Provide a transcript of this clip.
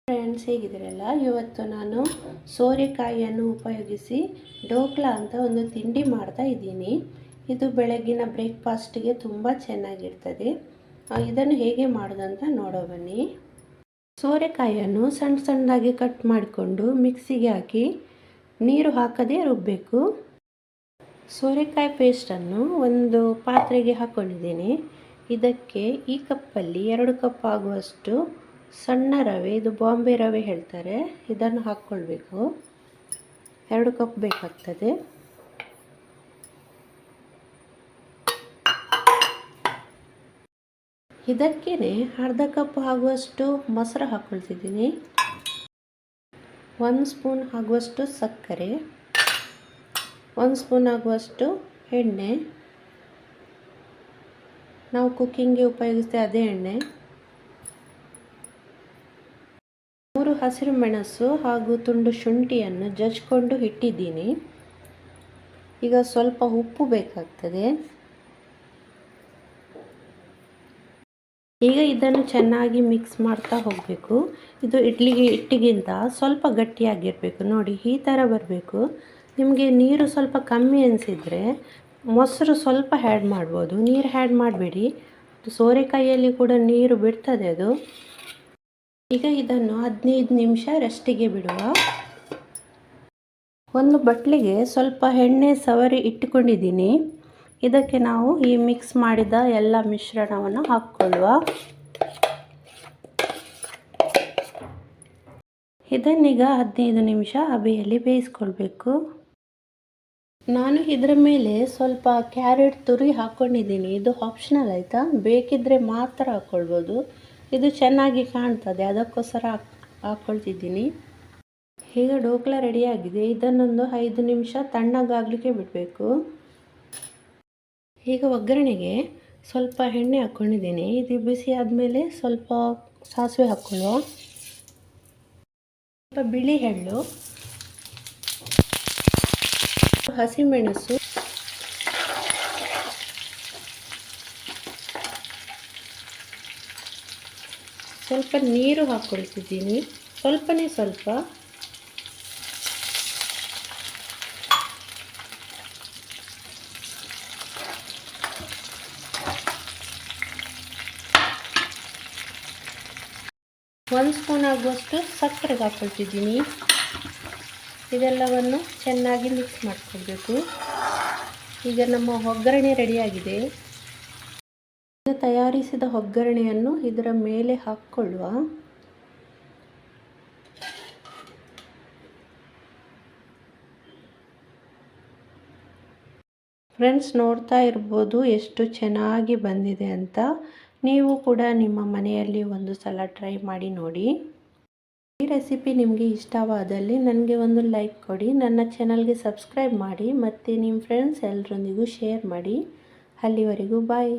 Friends, ಹೇಗಿದ್ದೀರಲ್ಲ. ಇವತ್ತು ನಾನು ಸೋರೆಕಾಯಿಯನ್ನು ಉಪಯೋಗಿಸಿ ಢೋಕ್ಲಾ ಅಂತ ಒಂದು ತಿಂಡಿ ಮಾಡ್ತಾ ಇದ್ದೀನಿ. ಇದು ಬೆಳಗ್ಗಿನ ಬ್ರೇಕ್ಫಾಸ್ಟ್ಗೆ ತುಂಬ ಚೆನ್ನಾಗಿರ್ತದೆ. ಇದನ್ನು ಹೇಗೆ ಮಾಡೋದಂತ ನೋಡೋ ಬನ್ನಿ. ಸೋರೆಕಾಯಿಯನ್ನು ಸಣ್ಣ ಸಣ್ಣದಾಗಿ ಕಟ್ ಮಾಡಿಕೊಂಡು ಮಿಕ್ಸಿಗೆ ಹಾಕಿ ನೀರು ಹಾಕದೇ ರುಬ್ಬಬೇಕು. ಸೋರೆಕಾಯಿ ಪೇಸ್ಟನ್ನು ಒಂದು ಪಾತ್ರೆಗೆ ಹಾಕ್ಕೊಂಡಿದ್ದೀನಿ. ಇದಕ್ಕೆ ಈ ಕಪ್ಪಲ್ಲಿ 2 ಕಪ್ ಆಗುವಷ್ಟು ಸಣ್ಣ ರವೆ, ಇದು ಬಾಂಬೆ ರವೆ ಹೇಳ್ತಾರೆ, ಇದನ್ನು ಹಾಕ್ಕೊಳ್ಬೇಕು. 2 ಕಪ್ ಬೇಕಾಗ್ತದೆ. ಇದಕ್ಕೇ ಅರ್ಧ ಕಪ್ ಆಗುವಷ್ಟು ಮೊಸರು ಹಾಕ್ಕೊಳ್ತಿದ್ದೀನಿ. 1 ಸ್ಪೂನ್ ಆಗುವಷ್ಟು ಸಕ್ಕರೆ, 1 ಸ್ಪೂನ್ ಆಗುವಷ್ಟು ಎಣ್ಣೆ, ನಾವು ಕುಕ್ಕಿಂಗ್ಗೆ ಉಪಯೋಗಿಸ್ತೇವೆ ಅದೇ ಎಣ್ಣೆ, 3 ಹಸಿರು ಮೆಣಸು ಹಾಗೂ ತುಂಡು ಶುಂಠಿಯನ್ನು ಜಜ್ಜಿಕೊಂಡು ಇಟ್ಟಿದ್ದೀನಿ. ಈಗ ಸ್ವಲ್ಪ ಉಪ್ಪು ಬೇಕಾಗ್ತದೆ. ಈಗ ಇದನ್ನು ಚೆನ್ನಾಗಿ ಮಿಕ್ಸ್ ಮಾಡ್ತಾ ಹೋಗಬೇಕು. ಇದು ಹಿಟ್ಟಿಗಿಂತ ಸ್ವಲ್ಪ ಗಟ್ಟಿಯಾಗಿರಬೇಕು. ನೋಡಿ, ಈ ಥರ ಬರಬೇಕು. ನಿಮಗೆ ನೀರು ಸ್ವಲ್ಪ ಕಮ್ಮಿ ಅನಿಸಿದರೆ ಮೊಸರು ಸ್ವಲ್ಪ ಆ್ಯಡ್ ಮಾಡ್ಬೋದು. ನೀರು ಆ್ಯಡ್ ಮಾಡಬೇಡಿ, ಸೋರೆಕಾಯಿಯಲ್ಲಿ ಕೂಡ ನೀರು ಬಿಡ್ತದೆ ಅದು. ಈಗ ಇದನ್ನು 15 ನಿಮಿಷ ರೆಸ್ಟಿಗೆ ಬಿಡುವ. ಒಂದು ಬಟ್ಲಿಗೆ ಸ್ವಲ್ಪ ಎಣ್ಣೆ ಸವರಿ ಇಟ್ಟುಕೊಂಡಿದ್ದೀನಿ. ಇದಕ್ಕೆ ನಾವು ಈ ಮಿಕ್ಸ್ ಮಾಡಿದ ಎಲ್ಲ ಮಿಶ್ರಣವನ್ನು ಹಾಕ್ಕೊಳ್ಳುವ. ಇದನ್ನೀಗ 15 ನಿಮಿಷ ಹಬೆಯಲ್ಲಿ ಬೇಯಿಸ್ಕೊಳ್ಬೇಕು. ನಾನು ಇದರ ಮೇಲೆ ಸ್ವಲ್ಪ ಕ್ಯಾರೆಟ್ ತುರಿ ಹಾಕ್ಕೊಂಡಿದ್ದೀನಿ. ಇದು ಆಪ್ಷನಲ್ ಆಯಿತಾ, ಬೇಕಿದ್ದರೆ ಮಾತ್ರ ಹಾಕ್ಕೊಳ್ಬೋದು. ಇದು ಚೆನ್ನಾಗಿ ಕಾಣ್ತದೆ, ಅದಕ್ಕೋಸ್ಕರ ಹಾಕ್ಕೊಳ್ತಿದ್ದೀನಿ. ಈಗ ಢೋಕ್ಲಾ ರೆಡಿಯಾಗಿದೆ. ಇದನ್ನೊಂದು 5 ನಿಮಿಷ ತಣ್ಣಗಾಗಲಿಕ್ಕೆ ಬಿಡಬೇಕು. ಈಗ ಒಗ್ಗರಣೆಗೆ ಸ್ವಲ್ಪ ಎಣ್ಣೆ ಹಾಕ್ಕೊಂಡಿದ್ದೀನಿ. ಇದು ಬಿಸಿ ಆದಮೇಲೆ ಸ್ವಲ್ಪ ಸಾಸಿವೆ ಹಾಕ್ಕೊಳ್ಳುವ, ಸ್ವಲ್ಪ ಬಿಳಿ ಎಳ್ಳು, ಹಸಿಮೆಣಸು, ಸ್ವಲ್ಪ ನೀರು ಹಾಕ್ಕೊಳ್ತಿದ್ದೀನಿ, ಸ್ವಲ್ಪನೇ ಸ್ವಲ್ಪ. ಒಂದು ಸ್ಪೂನ್ ಆಗುವಷ್ಟು ಸಕ್ಕರೆ ಹಾಕ್ಕೊಳ್ತಿದ್ದೀನಿ. ಇದೆಲ್ಲವನ್ನು ಚೆನ್ನಾಗಿ ಮಿಕ್ಸ್ ಮಾಡಿಕೊಳ್ಬೇಕು. ಈಗ ನಮ್ಮ ಒಗ್ಗರಣೆ ರೆಡಿಯಾಗಿದೆ. ಈಗ ತಯಾರಿಸಿದ ಒಗ್ಗರಣೆಯನ್ನು ಇದರ ಮೇಲೆ ಹಾಕ್ಕೊಳ್ಳುವ. ಫ್ರೆಂಡ್ಸ್, ನೋಡ್ತಾ ಇರ್ಬೋದು ಎಷ್ಟು ಚೆನ್ನಾಗಿ ಬಂದಿದೆ ಅಂತ. ನೀವು ಕೂಡ ನಿಮ್ಮ ಮನೆಯಲ್ಲಿ ಒಂದು ಸಲ ಟ್ರೈ ಮಾಡಿ ನೋಡಿ. ಈ ರೆಸಿಪಿ ನಿಮಗೆ ಇಷ್ಟವಾದಲ್ಲಿ ನನಗೆ ಒಂದು ಲೈಕ್ ಕೊಡಿ, ನನ್ನ ಚಾನಲ್ಗೆ ಸಬ್ಸ್ಕ್ರೈಬ್ ಮಾಡಿ ಮತ್ತು ನಿಮ್ಮ ಫ್ರೆಂಡ್ಸ್ ಎಲ್ಲರೊಂದಿಗೂ ಶೇರ್ ಮಾಡಿ. ಅಲ್ಲಿವರೆಗೂ ಬಾಯ್.